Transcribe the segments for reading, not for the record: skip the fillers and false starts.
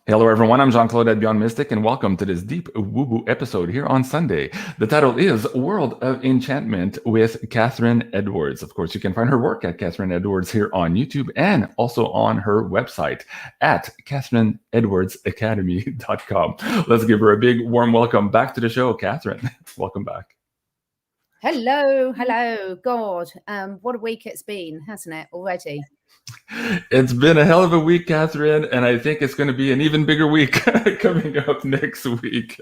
Hello, everyone. I'm Jean-Claude at BeyondMystic, and welcome to this deep woo-woo episode here on Sunday. The title is World of Enchantment with Catherine Edwards. Of course, you can find her work at Catherine Edwards here on YouTube and also on her website at CatherineEdwardsAcademy.com. Let's give her a big warm welcome back to the show, Catherine. Welcome back. Hello. God, what a week it's been, hasn't it, already? It's been a hell of a week, Catherine, and I think it's going to be an even bigger week coming up next week.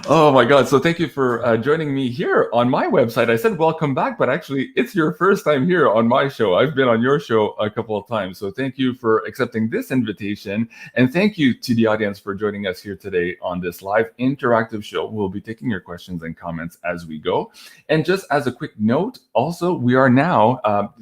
Oh my God. So thank you for joining me here on my website. I said welcome back, but actually it's your first time here on my show. I've been on your show a couple of times. So thank you for accepting this invitation. And thank you to the audience for joining us here today on this live interactive show. We'll be taking your questions and comments as we go. And just as a quick note, also, we are now,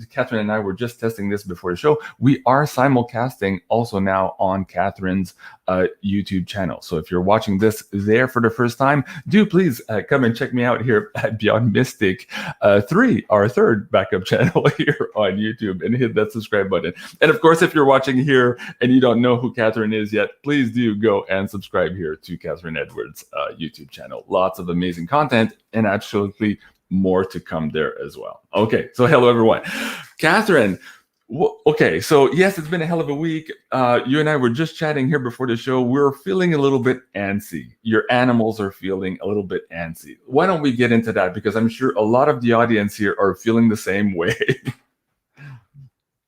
Catherine and I were just testing this before the show. We are simulcasting also now on Catherine's YouTube channel. So if you're watching this there for the first time, do please come and check me out here at Beyond Mystic 3, our third backup channel here on YouTube, and hit that subscribe button. And of course, if you're watching here and you don't know who Catherine is yet, please do go and subscribe here to Catherine Edwards' YouTube channel. Lots of amazing content and absolutely more to come there as well. Okay, so hello everyone. Catherine, okay, so yes, it's been a hell of a week. You and I were just chatting here before the show. We're feeling a little bit antsy. Your animals are feeling a little bit antsy. Why don't we get into that? Because I'm sure a lot of the audience here are feeling the same way.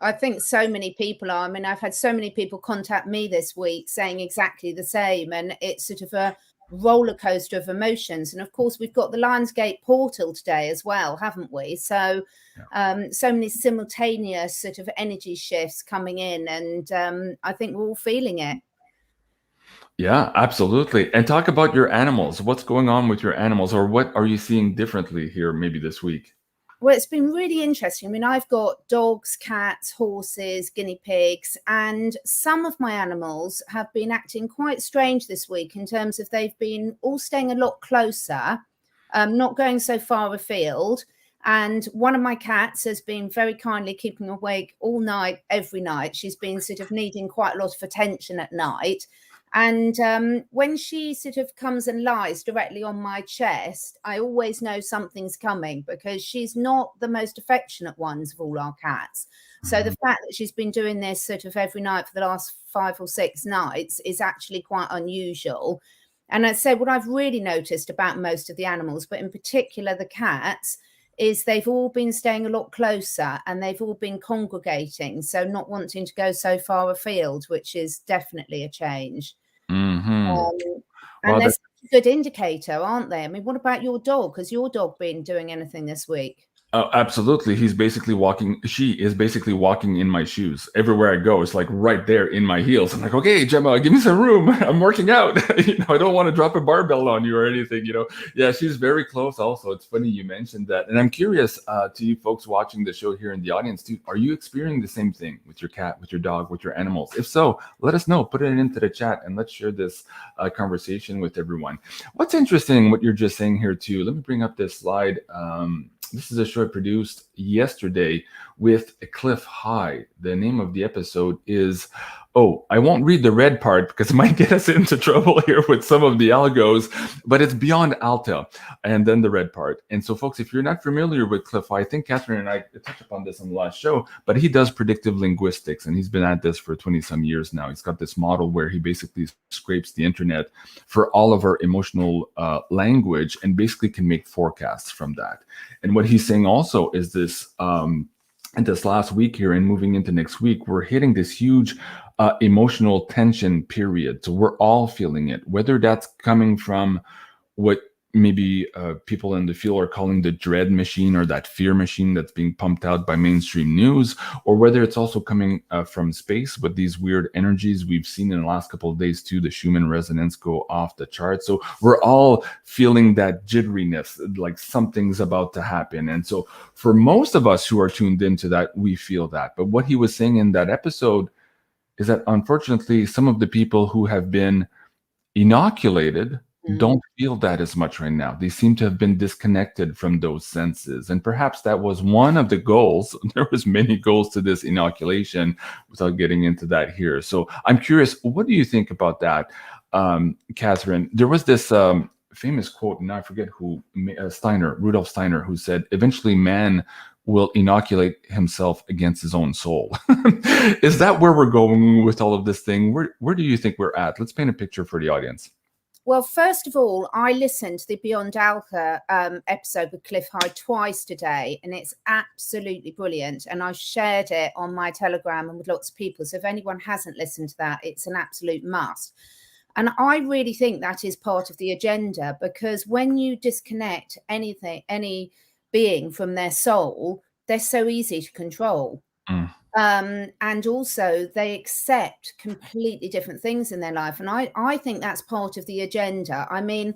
I think so many people are. I mean, I've had so many people contact me this week saying exactly the same. And it's sort of a roller coaster of emotions. And of course, we've got the Lionsgate portal today as well, haven't we? So so many simultaneous sort of energy shifts coming in, and I think we're all feeling it. Yeah, absolutely. And talk about your animals. What's going on with your animals, or what are you seeing differently here maybe this week? Well, it's been really interesting. I mean, I've got dogs, cats, horses, guinea pigs, and some of my animals have been acting quite strange this week in terms of they've been all staying a lot closer, not going so far afield. And one of my cats has been very kindly keeping awake all night, every night. She's been sort of needing quite a lot of attention at night. And when she sort of comes and lies directly on my chest, I always know something's coming because she's not the most affectionate ones of all our cats. So the fact that she's been doing this sort of every night for the last 5 or 6 nights is actually quite unusual. And I'd say what I've really noticed about most of the animals, but in particular the cats, is they've all been staying a lot closer and they've all been congregating, so not wanting to go so far afield, which is definitely a change. And they're such a good indicator, aren't they? I mean, what about your dog? Has your dog been doing anything this week? Oh, absolutely. She is basically walking in my shoes. Everywhere I go, it's like right there in my heels. I'm like, okay, Gemma, give me some room. I'm working out. I don't want to drop a barbell on you or anything, Yeah, she's very close also. It's funny you mentioned that. And I'm curious to you folks watching the show here in the audience too. Are you experiencing the same thing with your cat, with your dog, with your animals? If so, let us know. Put it into the chat and let's share this conversation with everyone. What's interesting, what you're just saying here too, let me bring up this slide. This is a show I produced yesterday with Cliff High. The name of the episode is, I won't read the red part because it might get us into trouble here with some of the algos, but it's Beyond Alta and then the red part. And so, folks, if you're not familiar with Cliff High, I think Catherine and I touched upon this on the last show, but he does predictive linguistics and he's been at this for 20-some years now. He's got this model where he basically scrapes the internet for all of our emotional language and basically can make forecasts from that. And what he's saying also is this, and this last week here and moving into next week, we're hitting this huge emotional tension period. So we're all feeling it, whether that's coming from what maybe people in the field are calling the dread machine or that fear machine that's being pumped out by mainstream news, or whether it's also coming from space with these weird energies we've seen in the last couple of days too, the Schumann resonance go off the chart. So we're all feeling that jitteriness, like something's about to happen. And so for most of us who are tuned into that, we feel that. But what he was saying in that episode is that unfortunately, some of the people who have been inoculated don't feel that as much right now. They seem to have been disconnected from those senses. And perhaps that was one of the goals. There was many goals to this inoculation without getting into that here. So I'm curious, what do you think about that, Catherine? There was this famous quote, and I forget who, Rudolf Steiner, who said, eventually man will inoculate himself against his own soul. Is that where we're going with all of this thing? Where do you think we're at? Let's paint a picture for the audience. Well, first of all, I listened to the Beyond Alka episode with Cliff Hyde twice today, and it's absolutely brilliant. And I shared it on my Telegram and with lots of people. So if anyone hasn't listened to that, it's an absolute must. And I really think that is part of the agenda, because when you disconnect any being from their soul, they're so easy to control. And also they accept completely different things in their life. And I think that's part of the agenda. I mean,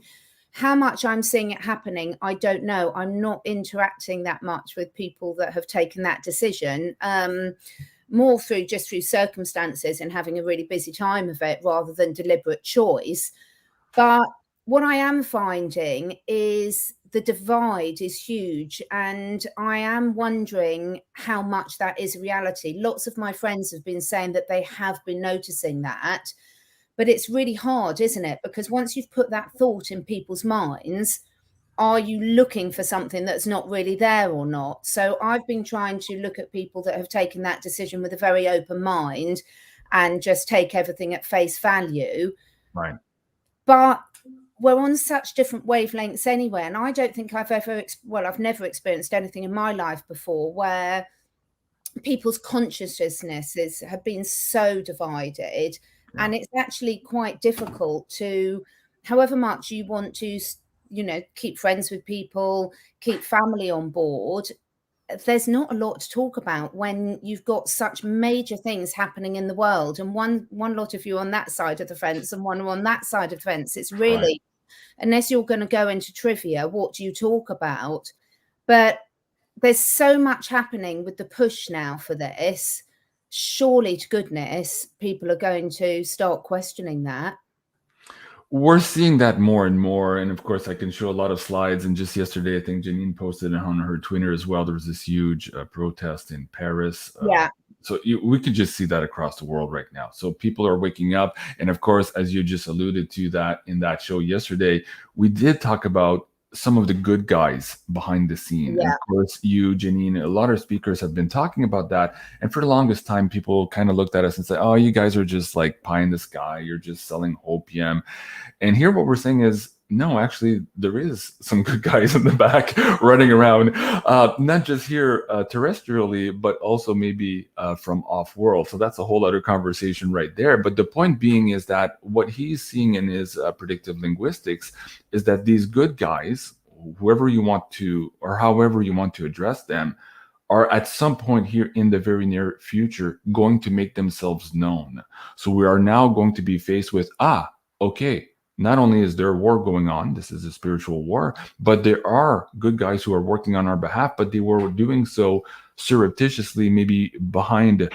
how much I'm seeing it happening, I don't know. I'm not interacting that much with people that have taken that decision, more through circumstances and having a really busy time of it rather than deliberate choice. But what I am finding is the divide is huge, and I am wondering how much that is reality. Lots of my friends have been saying that they have been noticing that, but it's really hard, isn't it? Because once you've put that thought in people's minds, are you looking for something that's not really there or not? So I've been trying to look at people that have taken that decision with a very open mind and just take everything at face value. Right. But we're on such different wavelengths anyway. And I don't think I've never experienced anything in my life before where people's consciousnesses have been so divided. Yeah. And it's actually quite difficult to, however much you want to, keep friends with people, keep family on board, there's not a lot to talk about when you've got such major things happening in the world, and one lot of you on that side of the fence and one on that side of the fence. It's really, right. Unless you're going to go into trivia, what do you talk about? But there's so much happening with the push now for this. Surely to goodness, people are going to start questioning that. We're seeing that more and more. And of course, I can show a lot of slides. And just yesterday, I think Janine posted on her Twitter as well. There was this huge protest in Paris. Yeah. So we could just see that across the world right now. So people are waking up. And of course, as you just alluded to that in that show yesterday, we did talk about some of the good guys behind the scene. Yeah. And of course, you, Janine, a lot of speakers have been talking about that. And for the longest time, people kind of looked at us and said, oh, you guys are just like pie in the sky. You're just selling opium. And here what we're saying is, no, actually, there is some good guys in the back running around, not just here terrestrially, but also maybe from off-world. So that's a whole other conversation right there. But the point being is that what he's seeing in his predictive linguistics is that these good guys, whoever you want to, or however you want to address them, are at some point here in the very near future going to make themselves known. So we are now going to be faced with, okay, not only is there a war going on, this is a spiritual war, but there are good guys who are working on our behalf, but they were doing so surreptitiously, maybe behind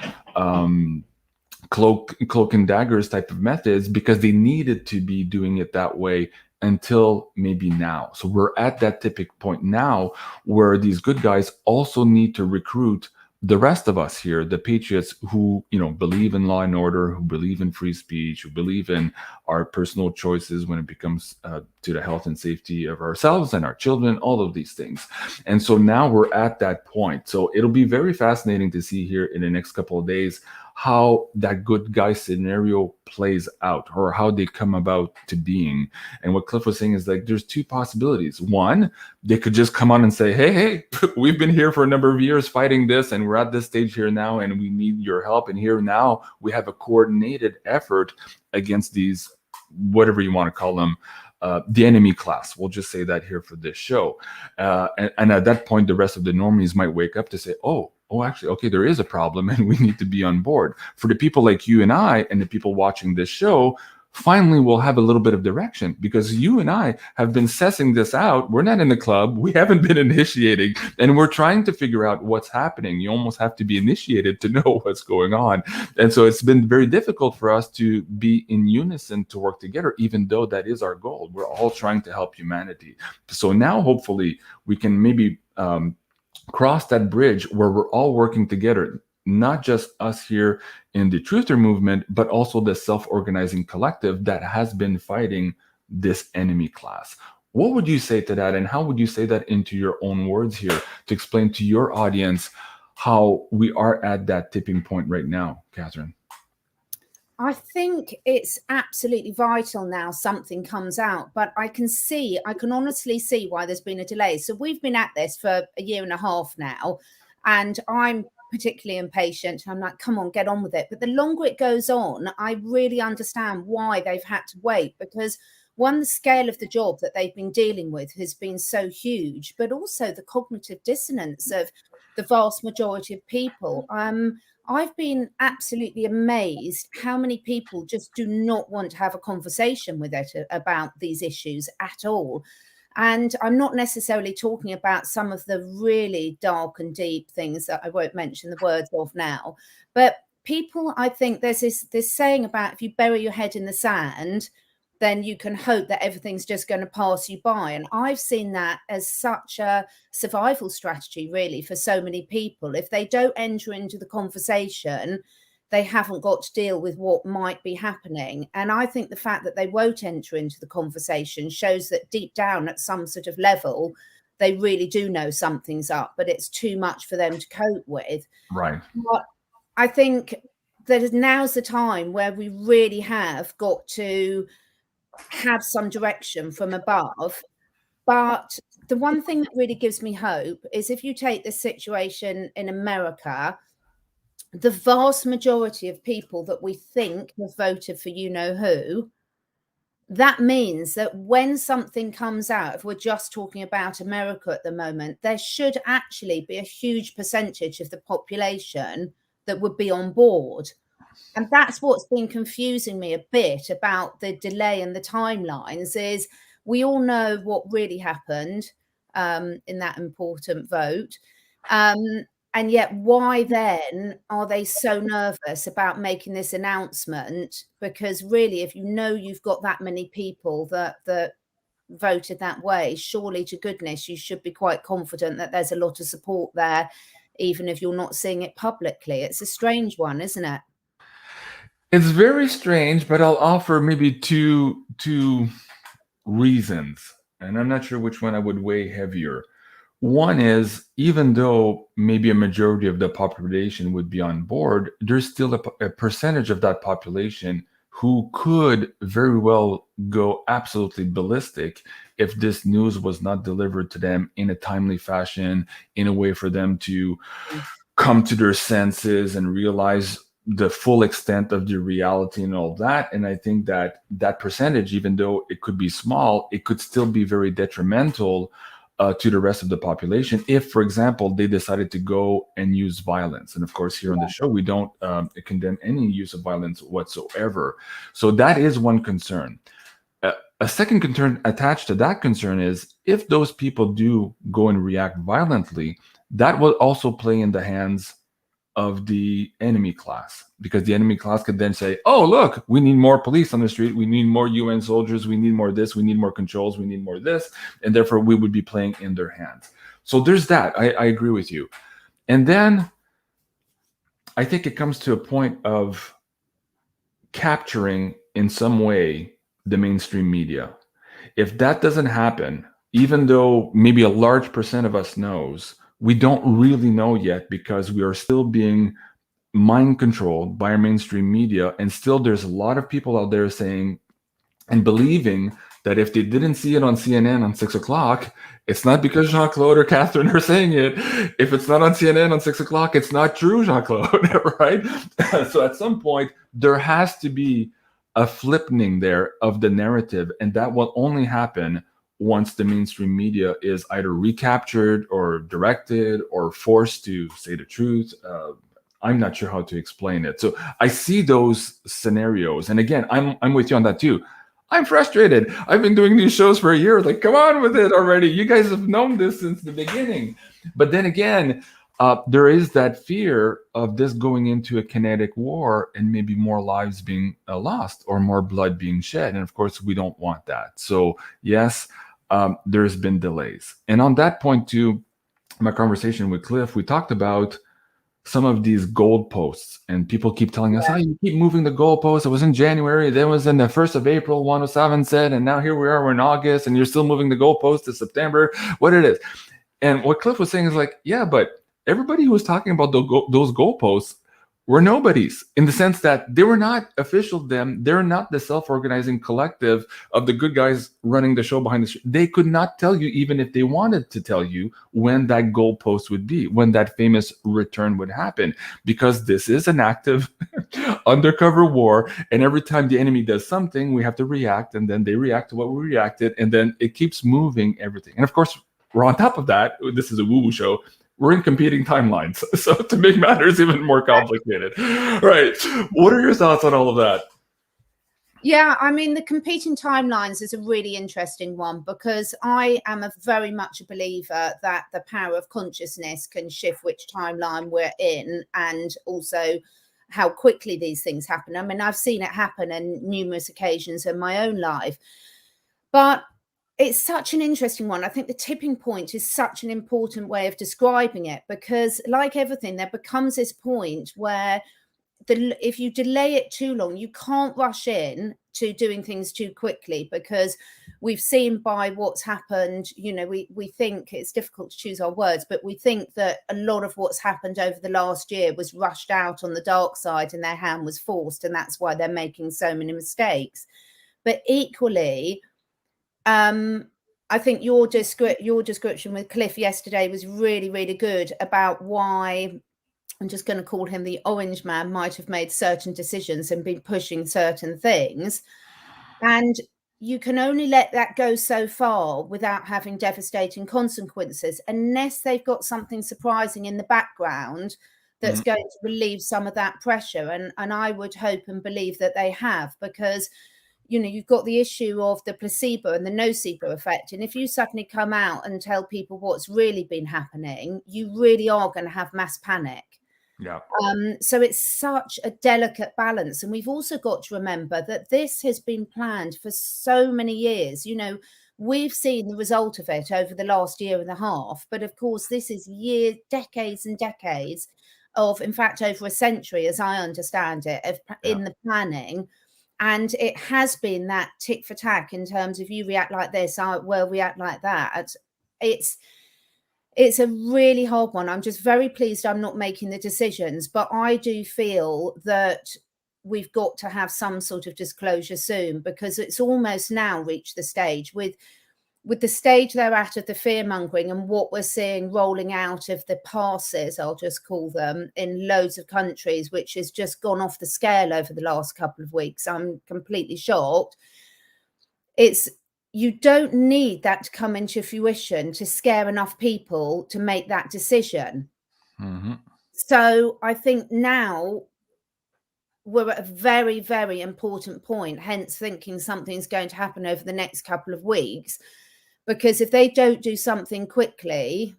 cloak and daggers type of methods, because they needed to be doing it that way until maybe now. So we're at that tipping point now where these good guys also need to recruit the rest of us here, the patriots who, believe in law and order, who believe in free speech, who believe in our personal choices when it comes to the health and safety of ourselves and our children, all of these things. And so now we're at that point. So it'll be very fascinating to see here in the next couple of days how that good guy scenario plays out, or how they come about to being. And what Cliff was saying is, like, there's two possibilities. One, they could just come on and say, hey, we've been here for a number of years fighting this, and we're at this stage here now, and we need your help. And here now we have a coordinated effort against these, whatever you want to call them, the enemy class. We'll just say that here for this show. And at that point, the rest of the normies might wake up to say, oh, actually, okay, there is a problem and we need to be on board. For the people like you and I and the people watching this show, finally we'll have a little bit of direction, because you and I have been sussing this out. We're not in the club. We haven't been initiating, and we're trying to figure out what's happening. You almost have to be initiated to know what's going on. And so it's been very difficult for us to be in unison, to work together, even though that is our goal. We're all trying to help humanity. So now hopefully we can maybe cross that bridge where we're all working together, not just us here in the Truther movement, but also the self-organizing collective that has been fighting this enemy class. What would you say to that? And how would you say that into your own words here to explain to your audience how we are at that tipping point right now, Catherine? I think it's absolutely vital now something comes out, but I can honestly see why there's been a delay. So we've been at this for a year and a half now, and I'm particularly impatient. I'm like, come on, get on with it. But the longer it goes on, I really understand why they've had to wait, because one, the scale of the job that they've been dealing with has been so huge, but also the cognitive dissonance of the vast majority of people. I've been absolutely amazed how many people just do not want to have a conversation with it about these issues at all. And I'm not necessarily talking about some of the really dark and deep things that I won't mention the words of now. But people, I think there's this saying about, if you bury your head in the sand, then you can hope that everything's just going to pass you by. And I've seen that as such a survival strategy, really, for so many people. If they don't enter into the conversation, they haven't got to deal with what might be happening. And I think the fact that they won't enter into the conversation shows that deep down at some sort of level, they really do know something's up, but it's too much for them to cope with. Right. But I think that now's the time where we really have got to have some direction from above. But the one thing that really gives me hope is, if you take this situation in America, the vast majority of people that we think have voted for you know who, that means that when something comes out, if we're just talking about America at the moment, there should actually be a huge percentage of the population that would be on board. And that's what's been confusing me a bit about the delay and the timelines, is we all know what really happened in that important vote. And yet why then are they so nervous about making this announcement? Because really, if you know you've got that many people that voted that way, surely to goodness, you should be quite confident that there's a lot of support there, even if you're not seeing it publicly. It's a strange one, isn't it? It's very strange, but I'll offer maybe two reasons, and I'm not sure which one I would weigh heavier. One is, even though maybe a majority of the population would be on board, there's still a percentage of that population who could very well go absolutely ballistic if this news was not delivered to them in a timely fashion, in a way for them to come to their senses and realize the full extent of the reality and all that. And I think that that percentage, even though it could be small, it could still be very detrimental to the rest of the population if, for example, they decided to go and use violence. And of course, here on the show, we don't condemn any use of violence whatsoever. So that is one concern. A second concern attached to that concern is, if those people do go and react violently, that will also play in the hands of the enemy class, because the enemy class could then say, oh, look, we need more police on the street, we need more UN soldiers, we need more this, we need more controls, we need more this, and therefore we would be playing in their hands. So there's that. I agree with you. And then I think it comes to a point of capturing in some way the mainstream media. If that doesn't happen, even though maybe a large percent of us knows, we don't really know yet, because we are still being mind controlled by our mainstream media. And still there's a lot of people out there saying and believing that if they didn't see it on CNN on 6 o'clock, it's not because Jean-Claude or Catherine are saying it. If it's not on CNN on 6 o'clock, it's not true, Jean-Claude, right? So at some point, there has to be a flipping there of the narrative. And that will only happen once the mainstream media is either recaptured or directed or forced to say the truth. I'm not sure how to explain it. So I see those scenarios. And again, I'm with you on that too. I'm frustrated. I've been doing these shows for a year. Like, come on with it already. You guys have known this since the beginning. But then again, there is that fear of this going into a kinetic war and maybe more lives being lost or more blood being shed. And of course, we don't want that. So yes, there's been delays. And on that point too, my conversation with Cliff, we talked about some of these goalposts, and people keep telling us, "Oh, you keep moving the goalposts. It was in January, then it was in the 1st of April, 107 said, and now here we are, we're in August, and you're still moving the goalposts to September." What it is, and what Cliff was saying is like, yeah, but everybody who was talking about those goalposts were nobodies, in the sense that they were not official. They're not the self-organizing collective of the good guys running the show behind the show. They could not tell you, even if they wanted to tell you, when that goalpost would be, when that famous return would happen, because this is an active undercover war, and every time the enemy does something, we have to react, and then they react to what we reacted, and then it keeps moving everything. And of course, we're on top of that. This is a woo-woo show. We're in competing timelines, so to make matters even more complicated. Right. What are your thoughts on all of that? Yeah, I mean, the competing timelines is a really interesting one, because I am very much a believer that the power of consciousness can shift which timeline we're in, and also how quickly these things happen. I mean, I've seen it happen on numerous occasions in my own life, but it's such an interesting one. I think the tipping point is such an important way of describing it, because like everything, there becomes this point where if you delay it too long, you can't rush in to doing things too quickly, because we've seen by what's happened, you know, we think it's difficult to choose our words, but we think that a lot of what's happened over the last year was rushed out on the dark side and their hand was forced, and that's why they're making so many mistakes. But equally, I think your description with Cliff yesterday was really, really good about why, I'm just going to call him the Orange Man, might have made certain decisions and been pushing certain things. And you can only let that go so far without having devastating consequences, unless they've got something surprising in the background that's going to relieve some of that pressure. And I would hope and believe that they have, because you know, you've got the issue of the placebo and the nocebo effect. And if you suddenly come out and tell people what's really been happening, you really are going to have mass panic. Yeah. So it's such a delicate balance. And we've also got to remember that this has been planned for so many years. You know, we've seen the result of it over the last year and a half. But of course, this is decades and decades of, in fact, over a century, as I understand it, in the planning. And it has been that tick for tack in terms of, you react like this, I will react like that. It's a really hard one. I'm just very pleased I'm not making the decisions, but I do feel that we've got to have some sort of disclosure soon, because it's almost now reached the stage with the stage they're at of the fear mongering and what we're seeing rolling out of the passes, I'll just call them, in loads of countries, which has just gone off the scale over the last couple of weeks. I'm completely shocked. You don't need that to come into fruition to scare enough people to make that decision. So I think now we're at a very, very important point, hence thinking something's going to happen over the next couple of weeks. Because if they don't do something quickly,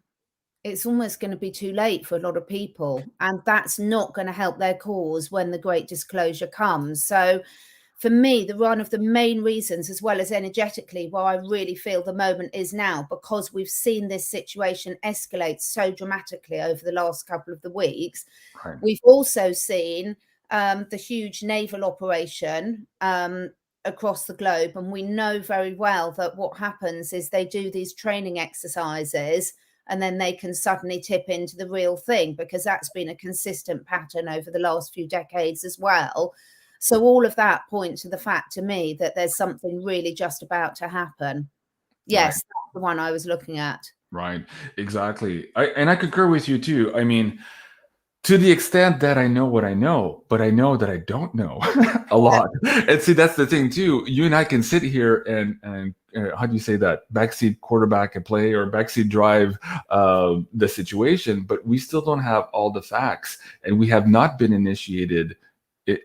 it's almost going to be too late for a lot of people. And that's not going to help their cause when the great disclosure comes. So for me, one of the main reasons, as well as energetically, why I really feel the moment is now, because we've seen this situation escalate so dramatically over the last couple of the weeks. Right. We've also seen the huge naval operation across the globe, and we know very well that what happens is they do these training exercises and then they can suddenly tip into the real thing, because that's been a consistent pattern over the last few decades as well. So all of that points to the fact, to me, that there's something really just about to happen. Yes, right. That's the one I was looking at. Right, exactly. And I concur with you too. I mean, To the extent that I know what I know, but I know that I don't know a lot. And see, that's the thing too. You and I can sit here and how do you say that? Backseat quarterback a play or backseat drive the situation, but we still don't have all the facts, and we have not been initiated,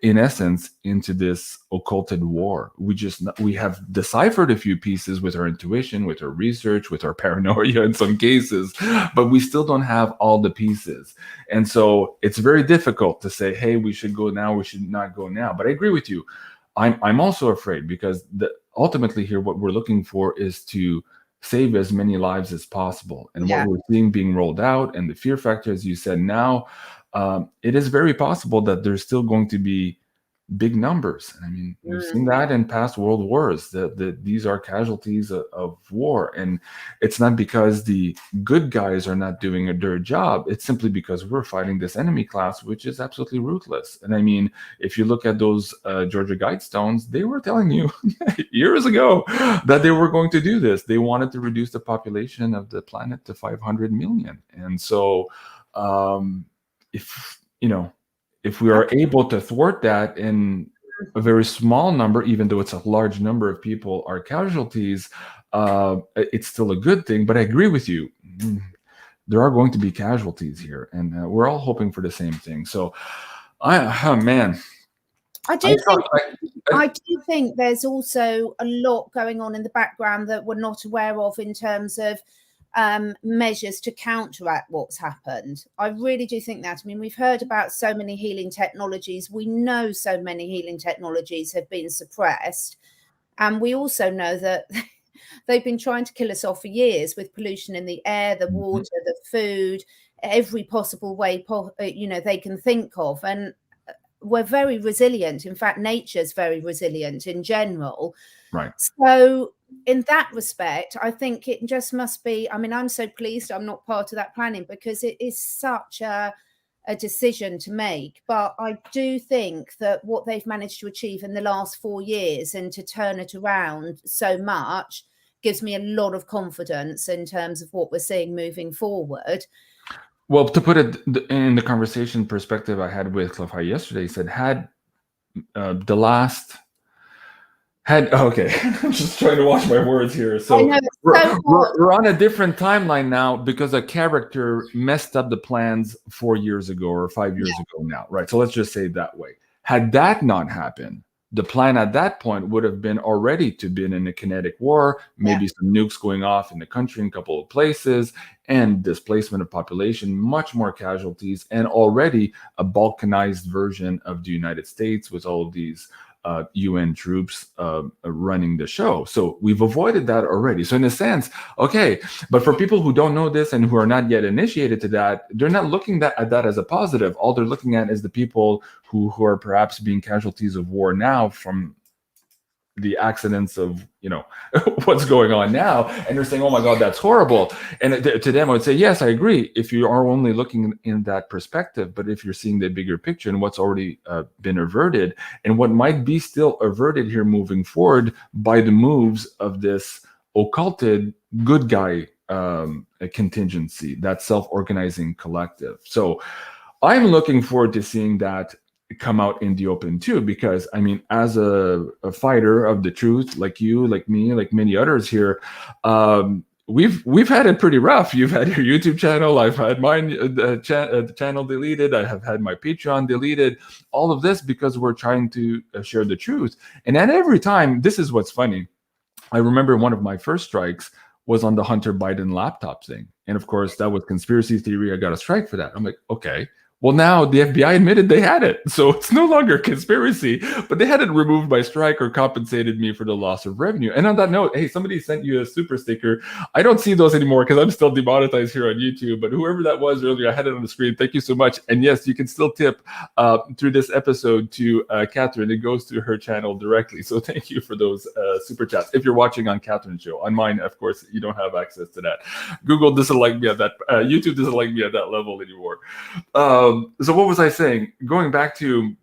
in essence, into this occulted war. We have deciphered a few pieces with our intuition, with our research, with our paranoia in some cases, but we still don't have all the pieces. And so it's very difficult to say, hey, we should go now, we should not go now. But I agree with you. I'm also afraid, because ultimately here what we're looking for is to save as many lives as possible. And what we're seeing being rolled out, and the fear factor, as you said now, it is very possible that there's still going to be big numbers. I mean, we've seen that in past world wars, that these are casualties of war. And it's not because the good guys are not doing their job. It's simply because we're fighting this enemy class, which is absolutely ruthless. And I mean, if you look at those Georgia Guidestones, they were telling you years ago that they were going to do this. They wanted to reduce the population of the planet to 500 million. And so if we are able to thwart that in a very small number, even though it's a large number of people are casualties, it's still a good thing. But I agree with you. There are going to be casualties here, and we're all hoping for the same thing. So, man. I do think there's also a lot going on in the background that we're not aware of in terms of measures to counteract what's happened. I really do think that. I mean, we've heard about so many healing technologies. We know so many healing technologies have been suppressed. And we also know that they've been trying to kill us off for years with pollution in the air, the water, the food, every possible way, they can think of. And we're very resilient. In fact, nature's very resilient in general. Right. So in that respect, I think it just must be, I mean, I'm so pleased I'm not part of that planning, because it is such a decision to make. But I do think that what they've managed to achieve in the last 4 years and to turn it around so much gives me a lot of confidence in terms of what we're seeing moving forward. Well, to put it in the conversation perspective I had with Cliff High yesterday, he said, okay, I'm just trying to watch my words here. So we're on a different timeline now because a character messed up the plans 4 years ago or 5 years ago now, right? So let's just say it that way. Had that not happened, the plan at that point would have been already to be in a kinetic war, maybe some nukes going off in the country in a couple of places, and displacement of population, much more casualties, and already a balkanized version of the United States with all of these UN troops running the show. So we've avoided that already. So in a sense, okay, but for people who don't know this and who are not yet initiated to that, they're not looking at that as a positive. All they're looking at is the people who are perhaps being casualties of war now from the accidents of, what's going on now. And they're saying, oh my God, that's horrible. And to them, I would say, yes, I agree, if you are only looking in that perspective. But if you're seeing the bigger picture and what's already been averted and what might be still averted here moving forward by the moves of this occulted good guy contingency, that self-organizing collective. So I'm looking forward to seeing that come out in the open too, because I mean, as a fighter of the truth, like you, like me, like many others here, we've had it pretty rough. You've had your YouTube channel, I've had mine, the channel deleted, I have had my Patreon deleted, all of this because we're trying to share the truth. And at every time, this is what's funny, I remember one of my first strikes was on the Hunter Biden laptop thing, and of course that was conspiracy theory. I got a strike for that. I'm like, okay, well, now the FBI admitted they had it, so it's no longer conspiracy, but they hadn't removed my strike or compensated me for the loss of revenue. And on that note, hey, somebody sent you a super sticker. I don't see those anymore because I'm still demonetized here on YouTube, but whoever that was earlier, I had it on the screen. Thank you so much. And yes, you can still tip through this episode to Catherine. It goes to her channel directly. So thank you for those super chats. If you're watching on Catherine's show, on mine, of course, you don't have access to that. Google doesn't like me at that, YouTube doesn't like me at that level anymore. So what was I saying? Going back to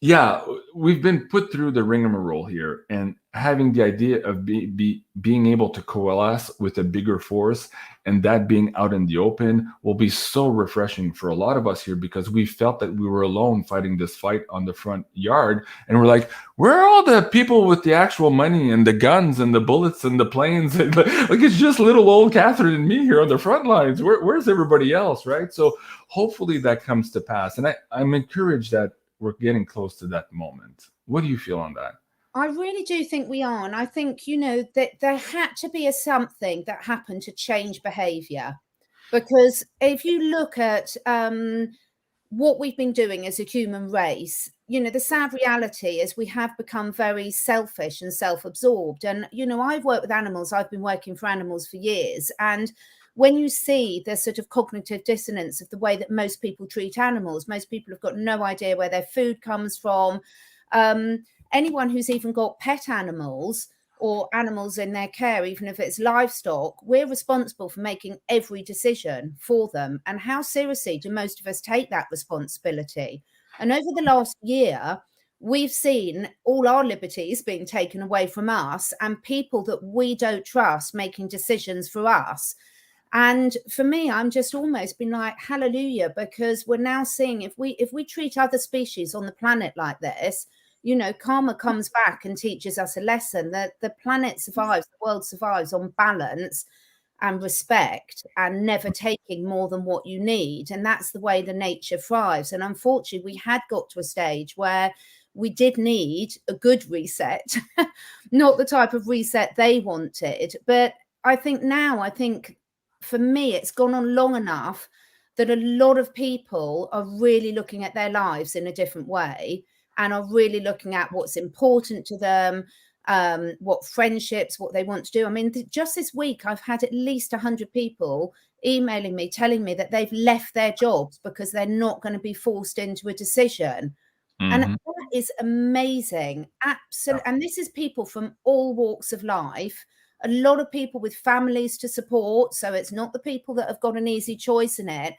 Yeah, we've been put through the rigmarole here, and having the idea of being able to coalesce with a bigger force, and that being out in the open will be so refreshing for a lot of us here, because we felt that we were alone fighting this fight on the front yard, and we're like, where are all the people with the actual money and the guns and the bullets and the planes? Like, it's just little old Catherine and me here on the front lines. Where's everybody else, right? So hopefully that comes to pass, and I'm encouraged that we're getting close to that moment. What do you feel on that? I really do think we are. And I think, that there had to be something that happened to change behavior. Because if you look at what we've been doing as a human race, the sad reality is we have become very selfish and self-absorbed. And, I've worked with animals. I've been working for animals for years. And when you see the sort of cognitive dissonance of the way that most people treat animals, most people have got no idea where their food comes from. Anyone who's even got pet animals or animals in their care, even if it's livestock, we're responsible for making every decision for them. And how seriously do most of us take that responsibility? And over the last year, we've seen all our liberties being taken away from us, and people that we don't trust making decisions for us. And for me, I'm just almost been like, hallelujah, because we're now seeing if we treat other species on the planet like this, karma comes back and teaches us a lesson that the planet survives, the world survives on balance and respect, and never taking more than what you need. And that's the way the nature thrives. And unfortunately, we had got to a stage where we did need a good reset, not the type of reset they wanted. But I think for me, it's gone on long enough that a lot of people are really looking at their lives in a different way, and are really looking at what's important to them, what friendships, what they want to do. I mean, just this week, I've had at least 100 people emailing me, telling me that they've left their jobs because they're not going to be forced into a decision. And that is amazing. Absolutely. And this is people from all walks of life. A lot of people with families to support. So it's not the people that have got an easy choice in it.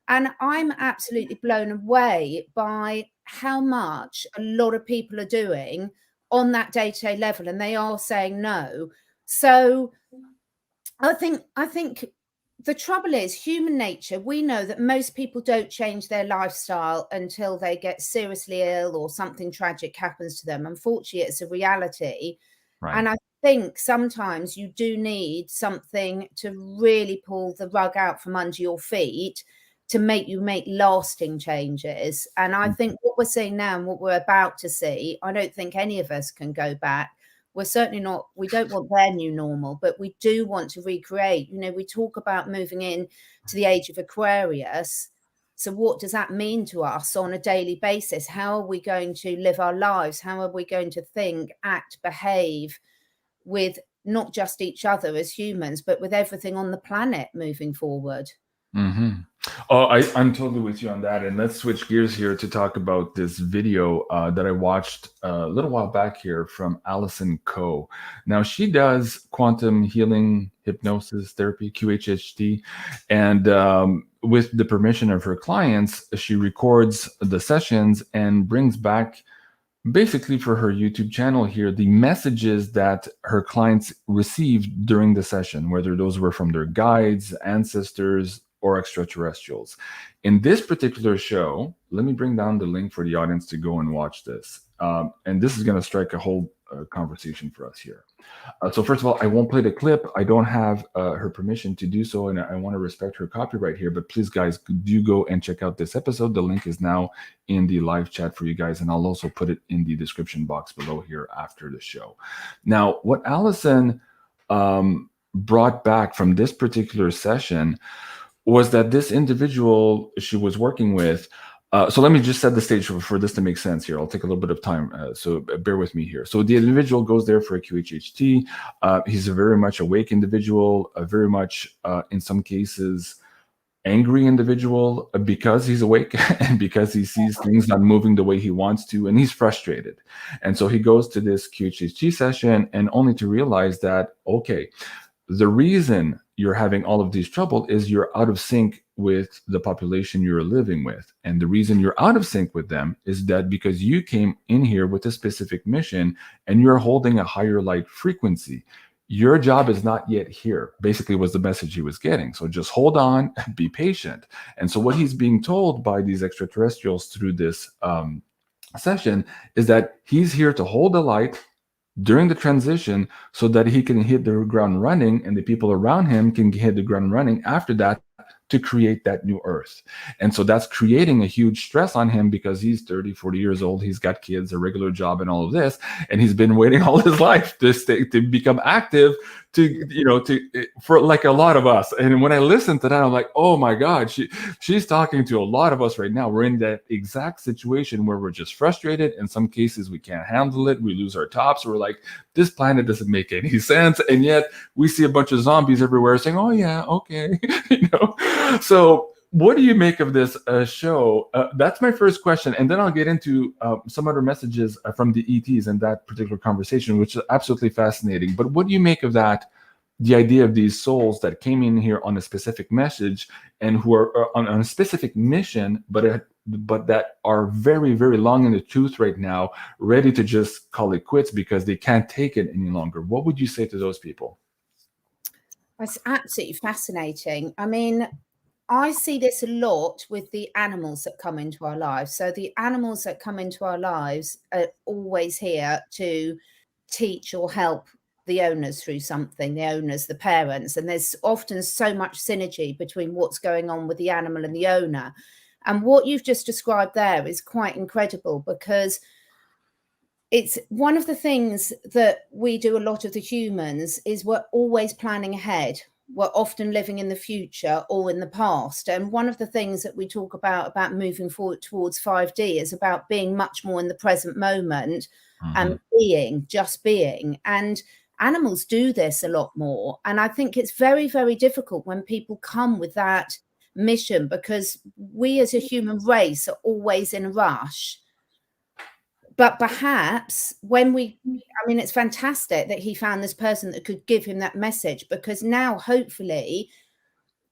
And I'm absolutely blown away by how much a lot of people are doing on that day-to-day level, and they are saying no. So I think the trouble is human nature. We know that most people don't change their lifestyle until they get seriously ill or something tragic happens to them. Unfortunately, it's a reality. Right. And I think sometimes you do need something to really pull the rug out from under your feet to make lasting changes. And I think what we're seeing now and what we're about to see, I don't think any of us can go back. We're certainly not, we don't want their new normal, but we do want to recreate. We talk about moving in to the age of Aquarius. So what does that mean to us on a daily basis? How are we going to live our lives? How are we going to think, act, behave with not just each other as humans, but with everything on the planet moving forward? Oh, I'm totally with you on that. And let's switch gears here to talk about this video that I watched a little while back here from Alison Coe. Now, she does quantum healing, hypnosis therapy, QHHT, and with the permission of her clients, she records the sessions and brings back, basically for her YouTube channel here, the messages that her clients received during the session, whether those were from their guides, ancestors, or extraterrestrials. In this particular show, let me bring down the link for the audience to go and watch this. And this is going to strike a whole conversation for us here. So first of all, I won't play the clip. I don't have her permission to do so, and I want to respect her copyright here. But please, guys, do go and check out this episode. The link is now in the live chat for you guys, and I'll also put it in the description box below here after the show. Now, what Alison brought back from this particular session was that this individual she was working with, so let me just set the stage for this to make sense here. I'll take a little bit of time, so bear with me here. So the individual goes there for a QHHT. He's a very much awake individual, a very much, in some cases, angry individual because he's awake and because he sees things not moving the way he wants to, and he's frustrated. And so he goes to this QHHT session, and only to realize that, okay, the reason you're having all of these trouble is you're out of sync with the population you're living with. And the reason you're out of sync with them is that because you came in here with a specific mission and you're holding a higher light frequency. Your job is not yet here, basically was the message he was getting. So just hold on, be patient. And so what he's being told by these extraterrestrials through this session is that he's here to hold the light during the transition so that he can hit the ground running and the people around him can hit the ground running after that to create that new earth. And so that's creating a huge stress on him because he's 30, 40 years old. He's got kids, a regular job and all of this. And he's been waiting all his life to become active for like a lot of us. And when I listen to that, I'm like, oh my God, she's talking to a lot of us right now. We're in that exact situation where we're just frustrated. In some cases, we can't handle it. We lose our tops. We're like, this planet doesn't make any sense. And yet we see a bunch of zombies everywhere saying, oh yeah, okay. So what do you make of this show? That's my first question. And then I'll get into some other messages from the ETs in that particular conversation, which is absolutely fascinating. But what do you make of that? The idea of these souls that came in here on a specific message and who are on a specific mission, but that are very, very long in the tooth right now, ready to just call it quits because they can't take it any longer. What would you say to those people? That's absolutely fascinating. I mean, I see this a lot with the animals that come into our lives. So the animals that come into our lives are always here to teach or help the owners through something, the owners, the parents. And there's often so much synergy between what's going on with the animal and the owner. And what you've just described there is quite incredible because it's one of the things that we do a lot of the humans is we're always planning ahead. We're often living in the future or in the past. And one of the things that we talk about moving forward towards 5D is about being much more in the present moment and just being. And animals do this a lot more. And I think it's very, very difficult when people come with that mission because we as a human race are always in a rush. But perhaps it's fantastic that he found this person that could give him that message, because now hopefully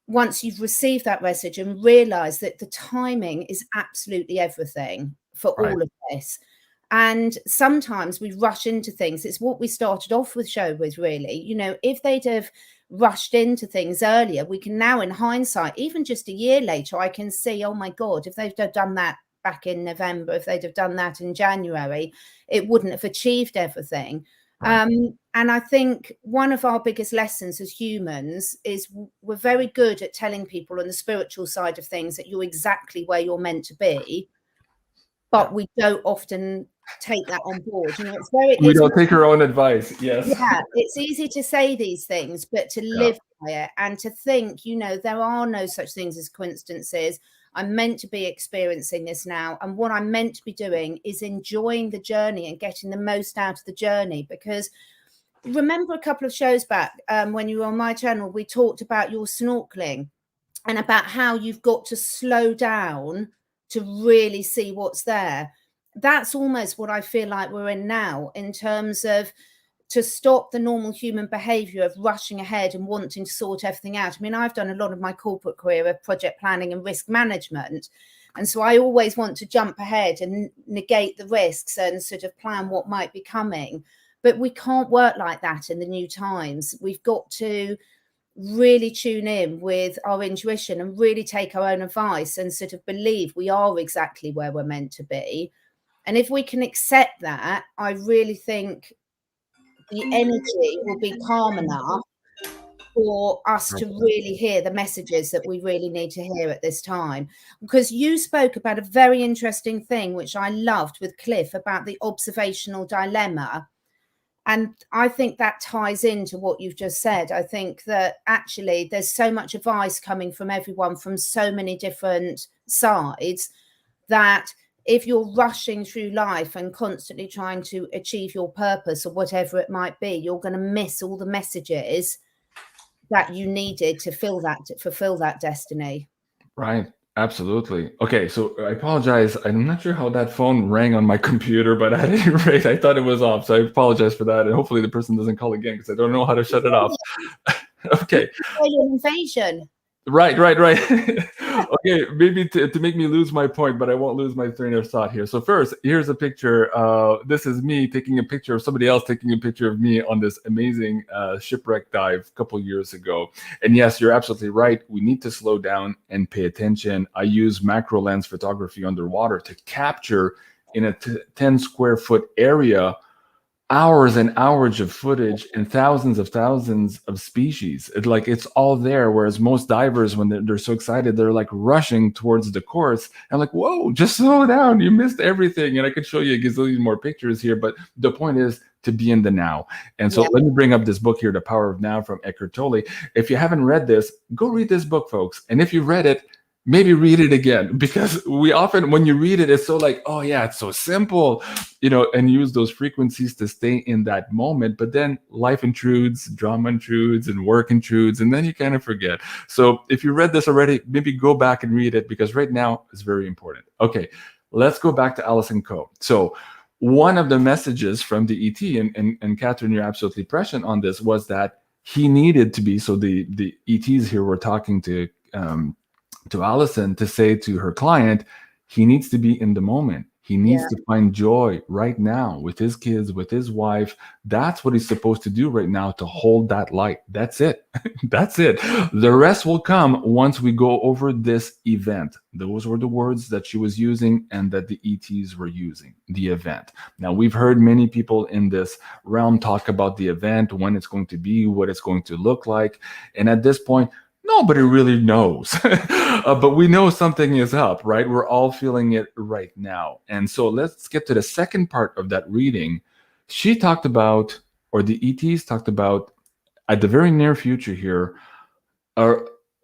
once you've received that message and realized that the timing is absolutely everything for all of this. And sometimes we rush into things. It's what we started off with show with, really. If they'd have rushed into things earlier, we can now in hindsight, even just a year later, I can see, oh my God, if they've done that back in November, if they'd have done that in January, it wouldn't have achieved everything. And I think one of our biggest lessons as humans is we're very good at telling people on the spiritual side of things that you're exactly where you're meant to be, but we don't often take that on board. We don't take our own advice. Yes. Yeah, it's easy to say these things, but to live by it and to think, there are no such things as coincidences. I'm meant to be experiencing this now. And what I'm meant to be doing is enjoying the journey and getting the most out of the journey. Because remember a couple of shows back when you were on my channel, we talked about your snorkeling and about how you've got to slow down to really see what's there. That's almost what I feel like we're in now, in terms of to stop the normal human behavior of rushing ahead and wanting to sort everything out. I mean, I've done a lot of my corporate career of project planning and risk management. And so I always want to jump ahead and negate the risks and sort of plan what might be coming. But we can't work like that in the new times. We've got to really tune in with our intuition and really take our own advice and sort of believe we are exactly where we're meant to be. And if we can accept that, I really think the energy will be calm enough for us to really hear the messages that we really need to hear at this time. Because you spoke about a very interesting thing, which I loved with Cliff, about the observational dilemma. And I think that ties into what you've just said. I think that actually there's so much advice coming from everyone from so many different sides that if you're rushing through life and constantly trying to achieve your purpose or whatever it might be, you're going to miss all the messages that you needed to fulfill that destiny. Right. Absolutely. Okay. So I apologize. I'm not sure how that phone rang on my computer, but at any rate, I thought it was off. So I apologize for that. And hopefully the person doesn't call again because I don't know how to shut it off. Okay. Invasion. Right. Okay, maybe to make me lose my point, but I won't lose my train of thought here. So first, here's a picture. This is me taking a picture of somebody else taking a picture of me on this amazing shipwreck dive a couple years ago. And yes, you're absolutely right. We need to slow down and pay attention. I use macro lens photography underwater to capture in a 10 square foot area hours and hours of footage and thousands of species. It's all there. Whereas most divers, when they're so excited, they're like rushing towards the course. I'm like, whoa, just slow down. You missed everything. And I could show you a gazillion more pictures here, but the point is to be in the now. And so let me bring up this book here, The Power of Now from Eckhart Tolle. If you haven't read this, go read this book, folks. And if you read it, maybe read it again, because we often, when you read it, it's so like, oh yeah, it's so simple, and use those frequencies to stay in that moment. But then life intrudes, drama intrudes, and work intrudes, and then you kind of forget. So if you read this already, maybe go back and read it, because right now it's very important. Okay, let's go back to Alice and Co. So one of the messages from the ET, and Catherine, you're absolutely prescient on this, was that he needed to be, so the ETs here were talking to Allison to say to her client, he needs to be in the moment. He needs to find joy right now with his kids, with his wife. That's what he's supposed to do right now, to hold that light. That's it. That's it. The rest will come once we go over this event. Those were the words that she was using and that the ETs were using, the event. Now, we've heard many people in this realm talk about the event, when it's going to be, what it's going to look like. And at this point, nobody really knows, but we know something is up, right? We're all feeling it right now. And so let's get to the second part of that reading. She talked about, or the ETs talked about, at the very near future here, a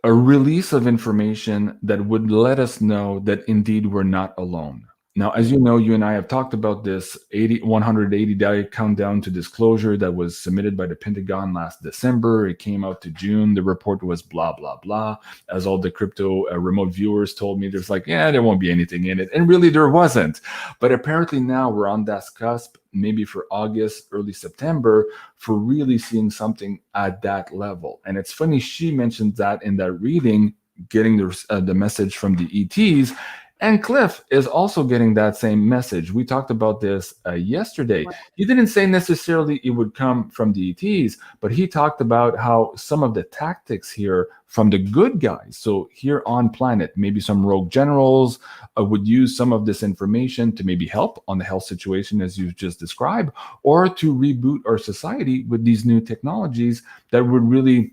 release of information that would let us know that indeed we're not alone. Now, as you know, you and I have talked about this 180-day countdown to disclosure that was submitted by the Pentagon last December. It came out to June. The report was blah, blah, blah. As all the crypto remote viewers told me, there's like, yeah, there won't be anything in it. And really, there wasn't. But apparently now we're on that cusp, maybe for August, early September, for really seeing something at that level. And it's funny, she mentioned that in that reading, getting the message from the ETs. And Cliff is also getting that same message. We talked about this yesterday. He didn't say necessarily it would come from the ETs, but he talked about how some of the tactics here from the good guys, so here on planet, maybe some rogue generals would use some of this information to maybe help on the health situation, as you just described, or to reboot our society with these new technologies that would really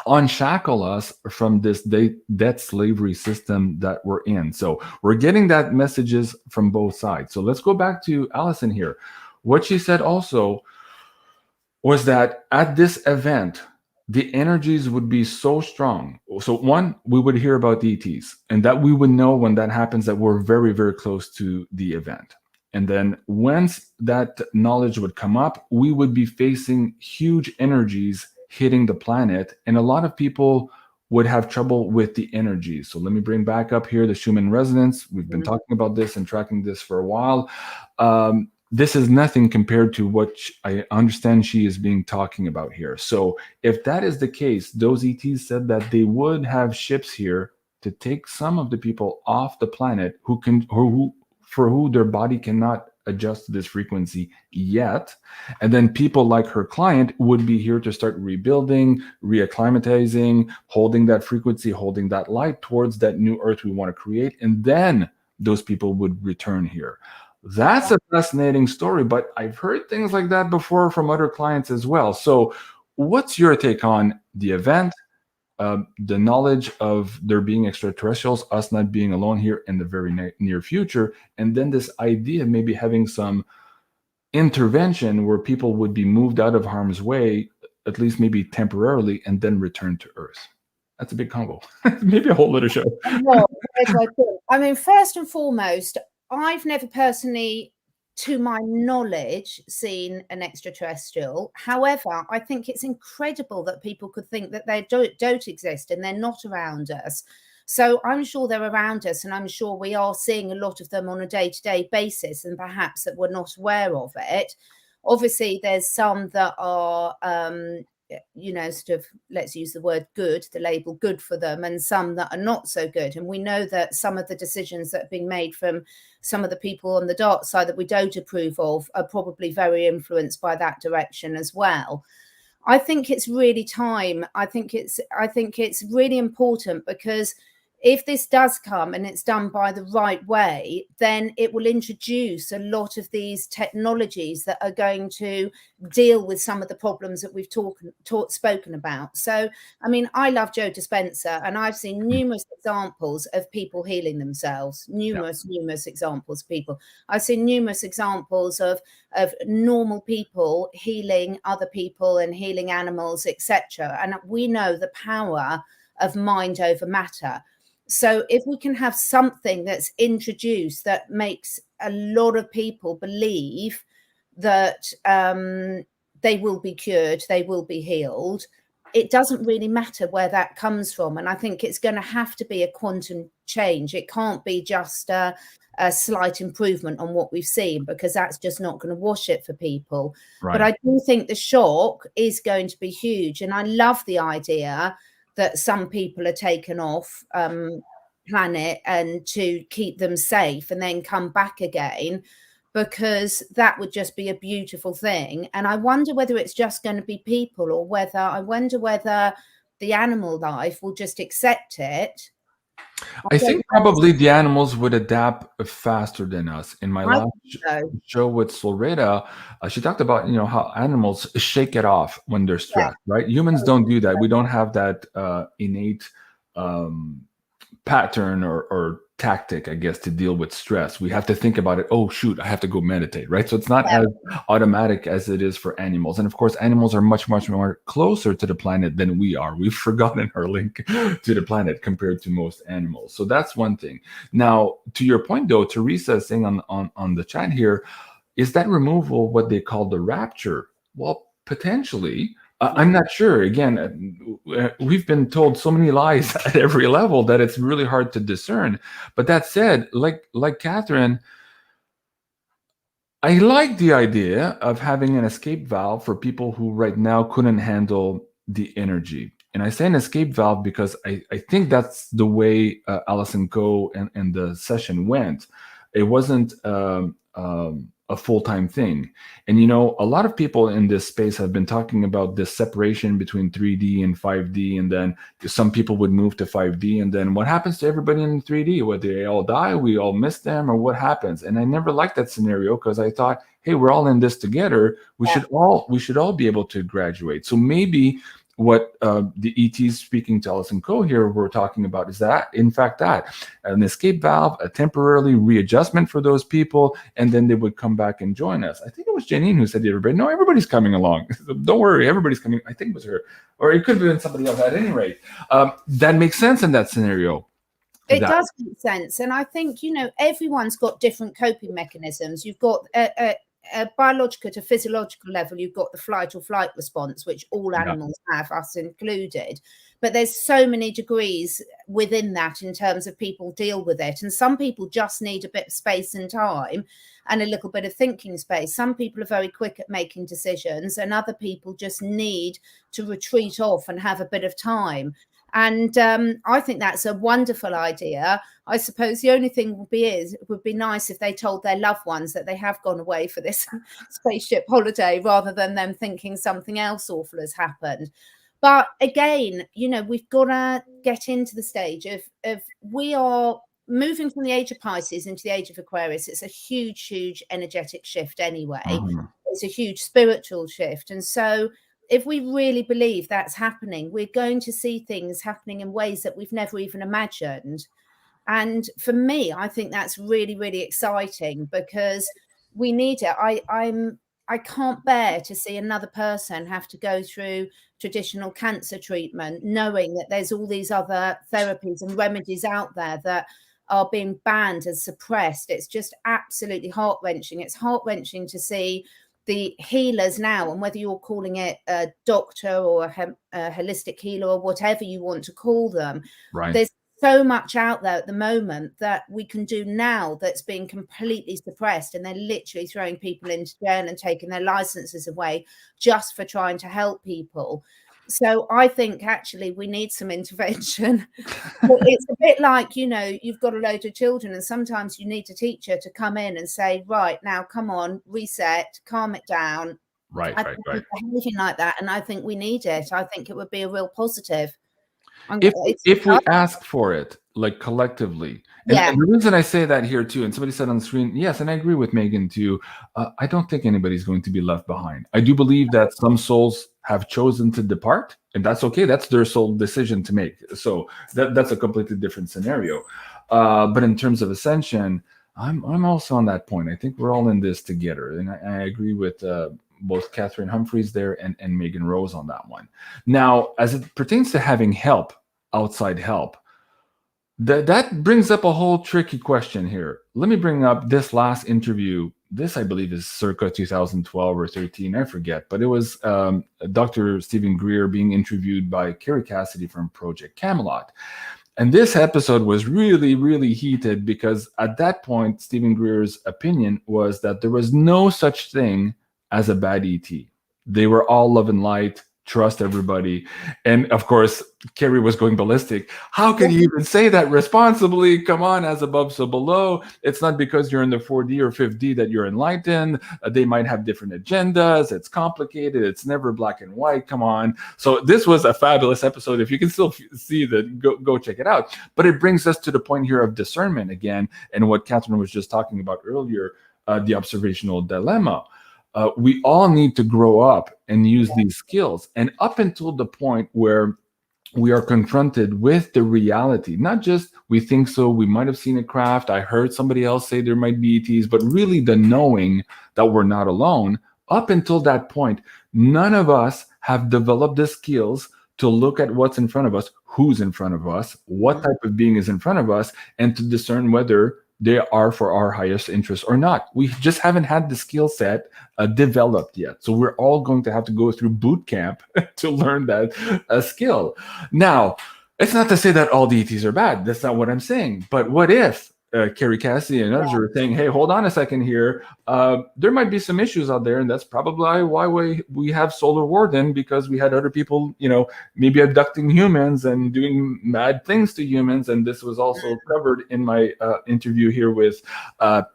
unshackle us from this debt slavery system that we're in. So we're getting that messages from both sides. So let's go back to Allison here. What she said also was that at this event, the energies would be so strong. So one, we would hear about the ETs, and that we would know when that happens that we're very, very close to the event. And then once that knowledge would come up, we would be facing huge energies hitting the planet, and a lot of people would have trouble with the energy. So let me bring back up here the Schumann resonance. We've been talking about this and tracking this for a while. This is nothing compared to what I understand she is being talking about here. So if that is the case, those ETs said that they would have ships here to take some of the people off the planet for who their body cannot adjust to this frequency yet. And then people like her client would be here to start rebuilding, reacclimatizing, holding that frequency, holding that light towards that new earth we want to create. And then those people would return here. That's a fascinating story, but I've heard things like that before from other clients as well. So what's your take on the event, the knowledge of there being extraterrestrials, us not being alone here in the very near future, and then this idea of maybe having some intervention where people would be moved out of harm's way, at least maybe temporarily, and then return to Earth? That's a big combo. Maybe a whole other show. Well, I mean, first and foremost, I've never personally, to my knowledge, seen an extraterrestrial. However, I think it's incredible that people could think that they don't exist and they're not around us. So I'm sure they're around us, and I'm sure we are seeing a lot of them on a day-to-day basis, and perhaps that we're not aware of it. Obviously, there's some that are you know, sort of, let's use the word good, the label good for them, and some that are not so good. And we know that some of the decisions that have been made from some of the people on the dark side that we don't approve of are probably very influenced by that direction as well. I think it's really time. I think it's really important, because if this does come and it's done by the right way, then it will introduce a lot of these technologies that are going to deal with some of the problems that we've spoken about. So, I mean, I love Joe Dispenza, and I've seen numerous examples of people healing themselves, numerous examples of people. I've seen numerous examples of normal people healing other people and healing animals, etc. And we know the power of mind over matter. So if we can have something that's introduced that makes a lot of people believe that they will be cured, they will be healed, it doesn't really matter where that comes from. And I think it's going to have to be a quantum change. It can't be just a slight improvement on what we've seen, because that's just not going to wash it for people. Right. But I do think the shock is going to be huge. And I love the idea that some people are taken off planet and to keep them safe and then come back again, because that would just be a beautiful thing. And I wonder whether it's just going to be people, or whether the animal life will just accept it. I think probably the animals would adapt faster than us. In my last show with Solreda, she talked about, you know, how animals shake it off when they're stressed, right? Humans don't do that. We don't have that innate pattern or tactic, I guess, to deal with stress. We have to think about it. Oh, shoot, I have to go meditate, right? So it's not as automatic as it is for animals. And of course, animals are much, much more closer to the planet than we are. We've forgotten our link to the planet compared to most animals. So that's one thing. Now, to your point, though, Teresa is saying on the chat here, is that removal what they call the rapture? Well, potentially. I'm not sure. Again, we've been told so many lies at every level that it's really hard to discern. But that said, like Catherine, I like the idea of having an escape valve for people who right now couldn't handle the energy. And I say an escape valve because I think that's the way Alison Coe and the session went. It wasn't a full-time thing. And, you know, a lot of people in this space have been talking about this separation between 3D and 5D. And then some people would move to 5D. And then what happens to everybody in 3D? What, they all die? We all miss them? Or what happens? And I never liked that scenario, because I thought, hey, we're all in this together. We should all be able to graduate. So maybe what the ETs speaking to Alison Coe here were talking about is that, in fact, that an escape valve, a temporarily readjustment for those people, and then they would come back and join us. I think it was Janine who said to everybody, no, everybody's coming along. Don't worry, everybody's coming. I think it was her, or it could have been somebody else. At any rate, that makes sense in that scenario. It does make sense. And I think, you know, everyone's got different coping mechanisms. You've got a biological to physiological level, you've got the flight or flight response, which all animals have, us included. But there's so many degrees within that in terms of people deal with it. And some people just need a bit of space and time and a little bit of thinking space. Some people are very quick at making decisions, and other people just need to retreat off and have a bit of time. And I think that's a wonderful idea. I suppose the only thing it would be nice if they told their loved ones that they have gone away for this spaceship holiday, rather than them thinking something else awful has happened. But again, you know, we've got to get into the stage of we are moving from the age of Pisces into the age of Aquarius. It's a huge, huge energetic shift anyway. It's a huge spiritual shift. And so if we really believe that's happening, we're going to see things happening in ways that we've never even imagined. And for me, I think that's really, really exciting, because we need it. I can't bear to see another person have to go through traditional cancer treatment, knowing that there's all these other therapies and remedies out there that are being banned and suppressed. It's just absolutely heart-wrenching. It's heart-wrenching to see the healers now, and whether you're calling it a doctor or a holistic healer or whatever you want to call them, there's so much out there at the moment that we can do now that's being completely suppressed, and they're literally throwing people into jail and taking their licenses away just for trying to help people. So I think actually we need some intervention. It's a bit like, you know, you've got a load of children and sometimes you need a teacher to come in and say, right, now come on, reset, calm it down. Right. Anything like that, and I think we need it. I think it would be a real positive. If we ask for it, like collectively, and the reason I say that here too, and somebody said on the screen, yes, and I agree with Megan too. I don't think anybody's going to be left behind. I do believe that some souls have chosen to depart, and that's okay. That's their soul decision to make. So that's a completely different scenario. But in terms of ascension, I'm also on that point. I think we're all in this together, and I agree with both Catherine Humphreys there and Megan Rose on that one. Now, as it pertains to having help, outside help, that brings up a whole tricky question here. Let me bring up this last interview. This, I believe, is circa 2012 or 13, I forget, but it was Dr. Stephen Greer being interviewed by Carrie Cassidy from Project Camelot. And this episode was really, really heated because at that point, Stephen Greer's opinion was that there was no such thing as a bad ET. They were all love and light, trust everybody. And of course, Carrie was going ballistic. How can you even say that responsibly? Come on, as above, so below. It's not because you're in the 4D or 5D that you're enlightened. They might have different agendas. It's complicated. It's never black and white. Come on. So this was a fabulous episode. If you can still see that, go check it out. But it brings us to the point here of discernment again, and what Catherine was just talking about earlier, the observational dilemma. We all need to grow up and use these skills. And up until the point where we are confronted with the reality, not just we think so, we might have seen a craft, I heard somebody else say there might be ETs, but really the knowing that we're not alone, up until that point, none of us have developed the skills to look at what's in front of us, who's in front of us, what type of being is in front of us, and to discern whether they are for our highest interest or not. We just haven't had the skill set developed yet. So we're all going to have to go through boot camp to learn that skill. Now, it's not to say that all the ETs are bad. That's not what I'm saying. But what if Carrie Cassidy and others are saying, hey, hold on a second here. There might be some issues out there, and that's probably why we have Solar Warden, because we had other people, you know, maybe abducting humans and doing mad things to humans. And this was also covered in my interview here with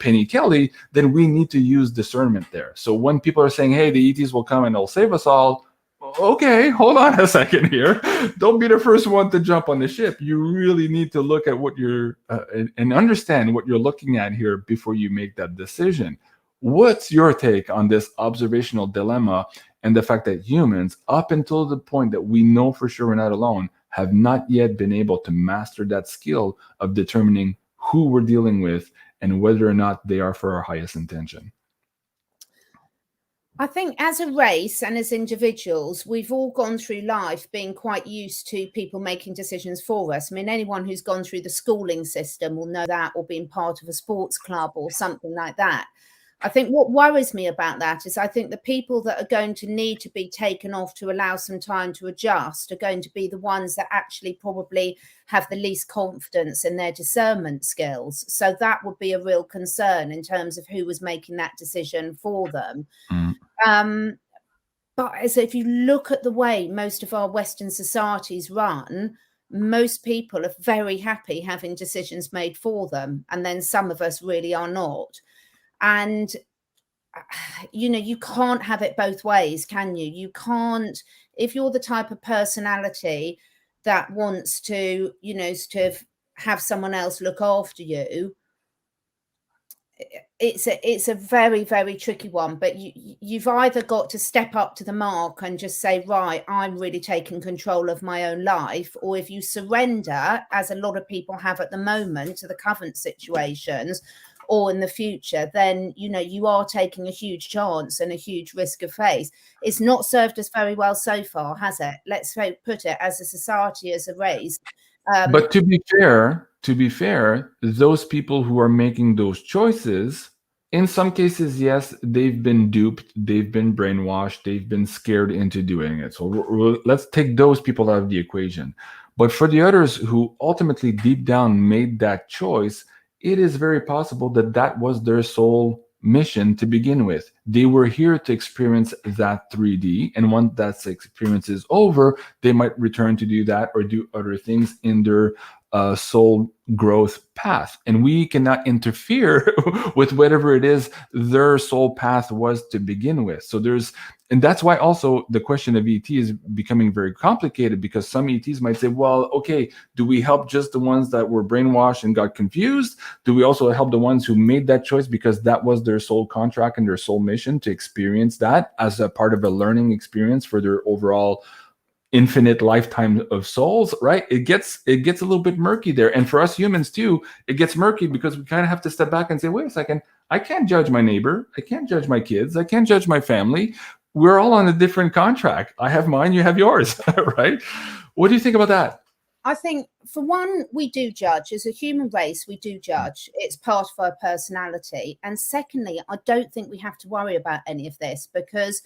Penny Kelly. Then we need to use discernment there. So when people are saying, hey, the ETs will come and they'll save us all, okay, hold on a second here. Don't be the first one to jump on the ship. You really need to look at what you're and understand what you're looking at here before you make that decision. What's your take on this observational dilemma and the fact that humans, up until the point that we know for sure we're not alone, have not yet been able to master that skill of determining who we're dealing with and whether or not they are for our highest intention? I think as a race and as individuals, we've all gone through life being quite used to people making decisions for us. I mean, anyone who's gone through the schooling system will know that, or being part of a sports club or something like that. I think what worries me about that is I think the people that are going to need to be taken off to allow some time to adjust are going to be the ones that actually probably have the least confidence in their discernment skills. So that would be a real concern in terms of who was making that decision for them. But so if you look at the way most of our Western societies run, most people are very happy having decisions made for them. And then some of us really are not. And, you know, you can't have it both ways, can you? You can't, if you're the type of personality that wants to, you know, to have someone else look after you, it's a very, very tricky one. But you've either got to step up to the mark and just say, right, I'm really taking control of my own life. Or if you surrender, as a lot of people have at the moment, to the current situations, or in the future, then, you know, you are taking a huge chance and a huge risk of face. It's not served us very well so far, has it? Let's put it, as a society, as a race. But to be fair, those people who are making those choices, in some cases, yes, they've been duped, they've been brainwashed, they've been scared into doing it. So let's take those people out of the equation. But for the others who ultimately deep down made that choice, it is very possible that that was their soul mission to begin with. They were here to experience that 3D, and once that experience is over, they might return to do that or do other things in their soul growth path. And we cannot interfere with whatever it is their soul path was to begin with. So and that's why also the question of ET is becoming very complicated, because some ETs might say, well, okay, do we help just the ones that were brainwashed and got confused? Do we also help the ones who made that choice because that was their soul contract and their soul mission to experience that as a part of a learning experience for their overall infinite lifetime of souls, right? It gets a little bit murky there. And for us humans too, it gets murky because we kind of have to step back and say, wait a second, I can't judge my neighbor. I can't judge my kids. I can't judge my family. We're all on a different contract. I have mine, you have yours, right? What do you think about that? I think, for one, we do judge. As a human race, we do judge. It's part of our personality. And secondly, I don't think we have to worry about any of this, because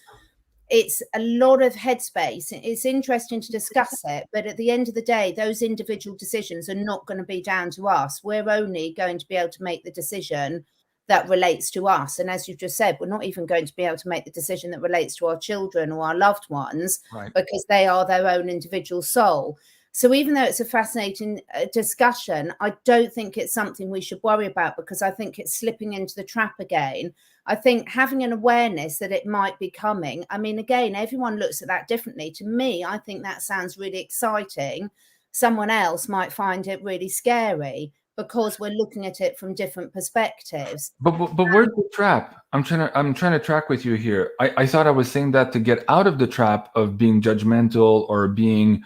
it's a lot of headspace. It's interesting to discuss it, but at the end of the day, those individual decisions are not going to be down to us. We're only going to be able to make the decision that relates to us. And as you just said, we're not even going to be able to make the decision that relates to our children or our loved ones, right, because they are their own individual soul. So even though it's a fascinating discussion, I don't think it's something we should worry about, because I think it's slipping into the trap again. I think having an awareness that it might be coming, I mean, again, everyone looks at that differently. To me, I think that sounds really exciting. Someone else might find it really scary, because we're looking at it from different perspectives. But where's the trap? I'm trying to track with you here. I thought I was saying that to get out of the trap of being judgmental or being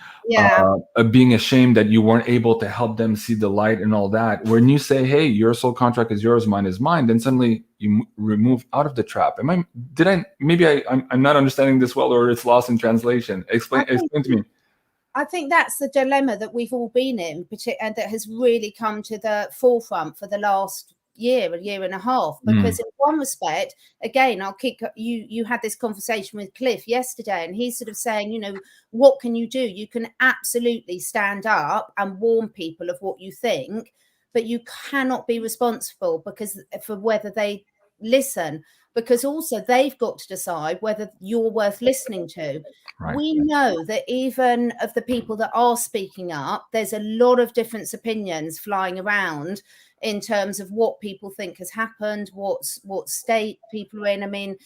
ashamed that you weren't able to help them see the light and all that. When you say, hey, your soul contract is yours, mine is mine, then suddenly you remove out of the trap. Maybe I'm not understanding this well, or it's lost in translation. Explain to me. I think that's the dilemma that we've all been in, and that has really come to the forefront for the last a year and a half. Because in one respect, again, you had this conversation with Cliff yesterday, and he's sort of saying, what can you do? You can absolutely stand up and warn people of what you think, but you cannot be responsible for whether they listen, because also they've got to decide whether you're worth listening to. Right. We know that even of the people that are speaking up, there's a lot of different opinions flying around in terms of what people think has happened, what state people are in. I mean,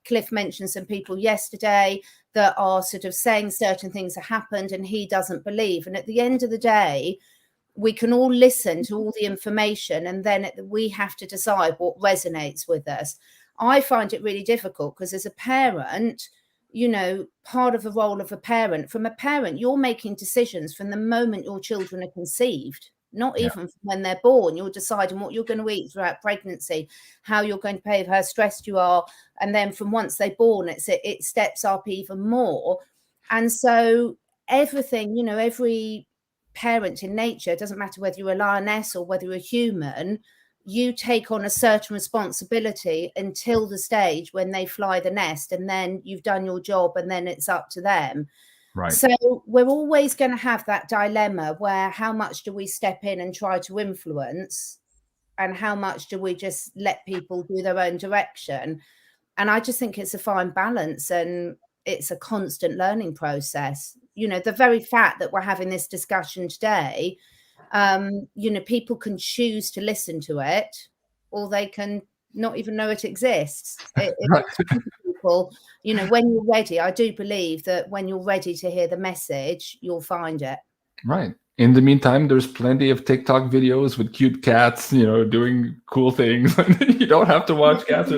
Cliff mentioned some people yesterday that are sort of saying certain things have happened and he doesn't believe. And at the end of the day, we can all listen to all the information, and then we have to decide what resonates with us. I find it really difficult, because as a parent, part of the role of a parent, you're making decisions from the moment your children are conceived, not even from when they're born. You're deciding what you're going to eat throughout pregnancy, how you're going to behave, how stressed you are. And then from once they're born, it steps up even more. And so everything, every parent in nature, it doesn't matter whether you're a lioness or whether you're a human, you take on a certain responsibility until the stage when they fly the nest, and then you've done your job, and then it's up to them. Right. So we're always going to have that dilemma where how much do we step in and try to influence, and how much do we just let people do their own direction? And I just think it's a fine balance, and it's a constant learning process. The very fact that we're having this discussion today, people can choose to listen to it, or they can not even know it exists. People, when you're ready, I do believe that when you're ready to hear the message, you'll find it. Right. In the meantime, there's plenty of TikTok videos with cute cats, doing cool things. You don't have to watch cats.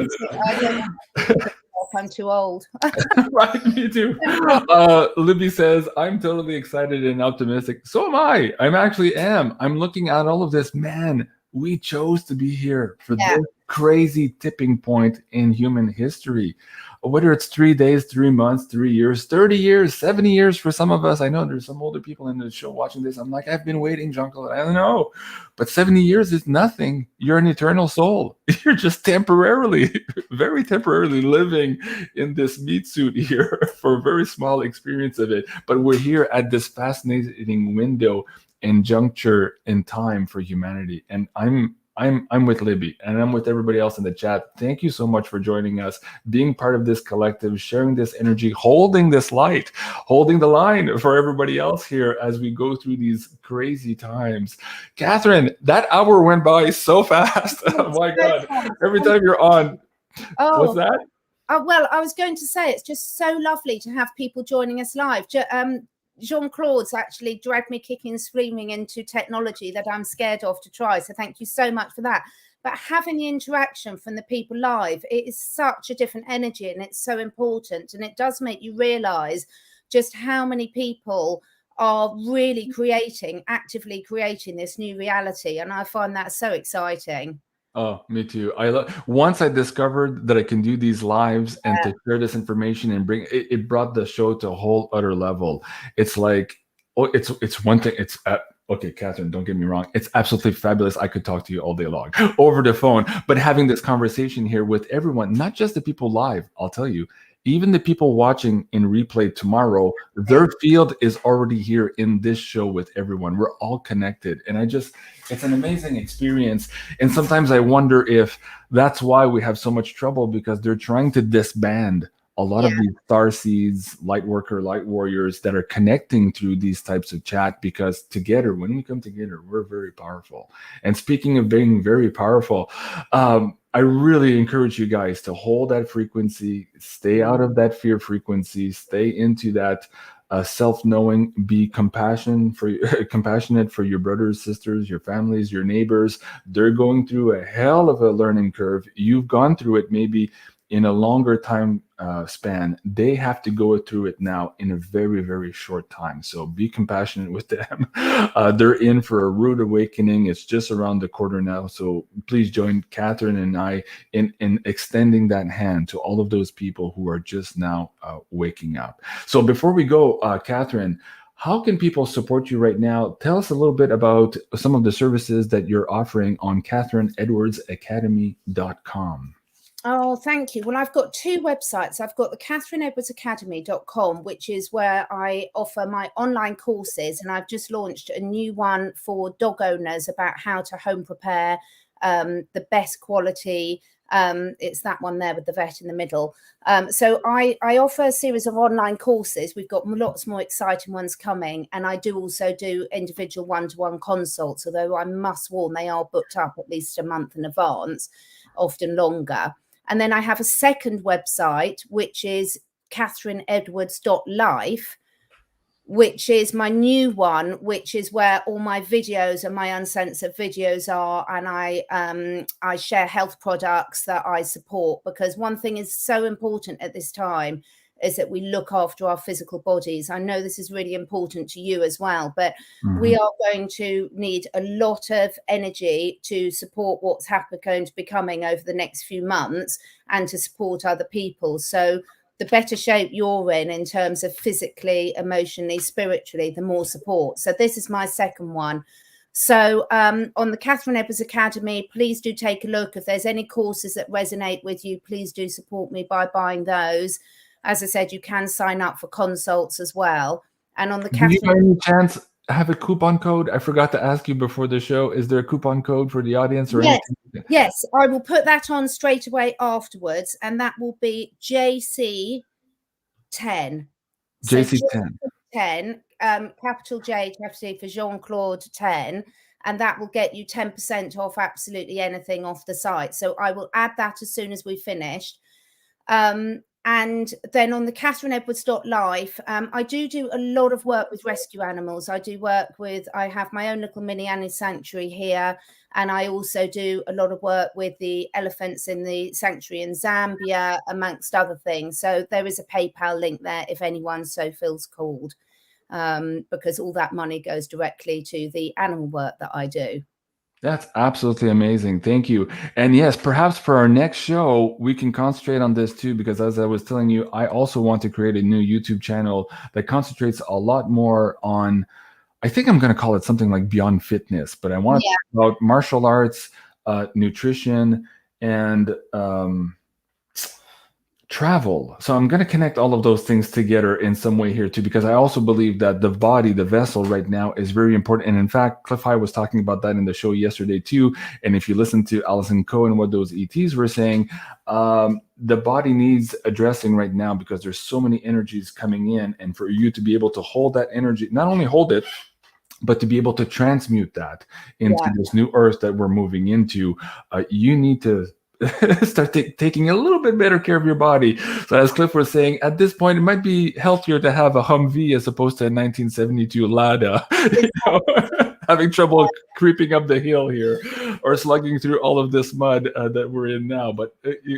I'm too old. Right, me too. Libby says, I'm totally excited and optimistic. So am I. I'm looking at all of this. Man, we chose to be here for this crazy tipping point in human history. Whether it's 3 days, 3 months, 3 years, 30 years, 70 years for some of us. I know there's some older people in the show watching this. I'm like, I've been waiting, Jean-Claude. I don't know. But 70 years is nothing. You're an eternal soul. You're just temporarily, very temporarily living in this meat suit here for a very small experience of it. But we're here at this fascinating window and juncture in time for humanity. And I'm with Libby, and I'm with everybody else in the chat. Thank you so much for joining us, being part of this collective, sharing this energy, holding this light, holding the line for everybody else here as we go through these crazy times. Catherine, that hour went by so fast. Oh my God. Every time you're on. What's that? Well, I was going to say, it's just so lovely to have people joining us live. Jean-Claude's actually dragged me kicking and screaming into technology that I'm scared of to try. So thank you so much for that. But having the interaction from the people live, it is such a different energy, and it's so important. And it does make you realize just how many people are really actively creating this new reality. And I find that so exciting. Oh, me too. Once I discovered that I can do these lives and to share this information and bring it brought the show to a whole other level. It's like, it's one thing. It's okay, Catherine, don't get me wrong. It's absolutely fabulous. I could talk to you all day long over the phone, but having this conversation here with everyone, not just the people live, I'll tell you, even the people watching in replay tomorrow, their field is already here in this show with everyone. We're all connected. And it's an amazing experience. And sometimes I wonder if that's why we have so much trouble, because they're trying to disband a lot of these star seeds, light worker, light warriors that are connecting through these types of chat, because together, when we come together, we're very powerful. And speaking of being very powerful, I really encourage you guys to hold that frequency, stay out of that fear frequency, stay into that self-knowing, be compassionate for your brothers, sisters, your families, your neighbors. They're going through a hell of a learning curve. You've gone through it maybe in a longer time span. They have to go through it now in a very, very short time. So be compassionate with them. They're in for a rude awakening. It's just around the corner now. So please join Catherine and I in extending that hand to all of those people who are just now waking up. So before we go, Catherine, how can people support you right now? Tell us a little bit about some of the services that you're offering on CatherineEdwardsAcademy.com. Oh, thank you. Well, I've got two websites. I've got the CatherineEdwardsAcademy.com, which is where I offer my online courses. And I've just launched a new one for dog owners about how to home prepare the best quality. It's that one there with the vet in the middle. So I offer a series of online courses. We've got lots more exciting ones coming. And I do also do individual one-to-one consults, although I must warn they are booked up at least a month in advance, often longer. And then I have a second website, which is CatherineEdwards.life, which is my new one, which is where all my videos and my uncensored videos are. And I share health products that I support, because one thing is so important at this time is that we look after our physical bodies. I know this is really important to you as well, but we are going to need a lot of energy to support what's going to be coming over the next few months, and to support other people. So the better shape you're in terms of physically, emotionally, spiritually, the more support. So this is my second one. So on the Catherine Edwards Academy, please do take a look. If there's any courses that resonate with you, please do support me by buying those. As I said, you can sign up for consults as well. And on the Do you by any chance have a coupon code? I forgot to ask you before the show. Is there a coupon code for the audience or anything? Yes, I will put that on straight away afterwards, and that will be JC10. JC10. So JC10, capital J, capital C for Jean-Claude 10, and that will get you 10% off absolutely anything off the site. So I will add that as soon as we've finished. And then on the CatherineEdwards.life, I do a lot of work with rescue animals. I have my own little mini animal sanctuary here. And I also do a lot of work with the elephants in the sanctuary in Zambia, amongst other things. So there is a PayPal link there if anyone so feels called, because all that money goes directly to the animal work that I do. That's absolutely amazing. Thank you. And yes, perhaps for our next show, we can concentrate on this too, because as I was telling you, I also want to create a new YouTube channel that concentrates a lot more on, I think I'm going to call it something like Beyond Fitness, but I want to talk about martial arts, nutrition, and travel. So I'm going to connect all of those things together in some way here too, because I also believe that the body, the vessel right now is very important. And in fact, Cliff High was talking about that in the show yesterday too. And if you listen to Alison Cohen, what those ETs were saying, the body needs addressing right now because there's so many energies coming in. And for you to be able to hold that energy, not only hold it, but to be able to transmute that into this new earth that we're moving into, you need to start taking a little bit better care of your body. So as Cliff was saying, at this point, it might be healthier to have a Humvee as opposed to a 1972 Lada, you know, having trouble creeping up the hill here or slugging through all of this mud that we're in now. But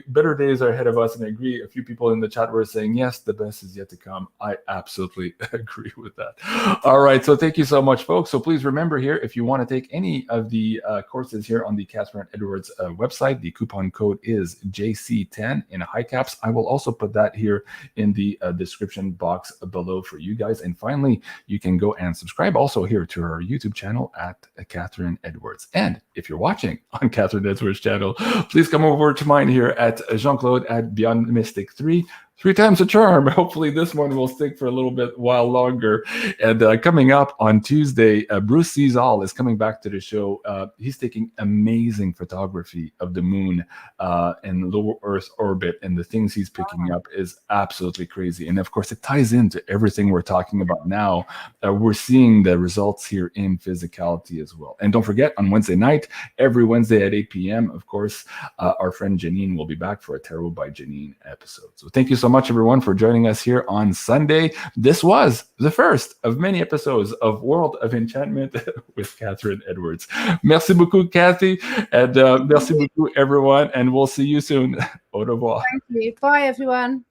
better days are ahead of us. And I agree. A few people in the chat were saying, yes, the best is yet to come. I absolutely agree with that. All right. So thank you so much, folks. So please remember here, if you want to take any of the courses here on the Catherine Edwards website, the coupon code is JC10 in high caps. I will also put that here in the description box below for you guys. And finally, you can go and subscribe also here to our YouTube channel at Catherine Edwards. And if you're watching on Catherine Edwards' channel, please come over to mine here at Jean-Claude at BeyondMystic 3. 3 times a charm. Hopefully this one will stick for a little bit while longer. And coming up on Tuesday, Bruce Sees All is coming back to the show. He's taking amazing photography of the moon and low Earth orbit, and the things he's picking up is absolutely crazy. And of course, it ties into everything we're talking about now. We're seeing the results here in physicality as well. And don't forget, on Wednesday night, every Wednesday at 8 p.m., of course, our friend Janine will be back for a Tarot by Janine episode. So thank you so much, everyone, for joining us here on Sunday. This was the first of many episodes of World of Enchantment with Catherine Edwards. Merci beaucoup, Kathy, and merci beaucoup, everyone, and we'll see you soon. Au revoir. Thank you. Bye, everyone.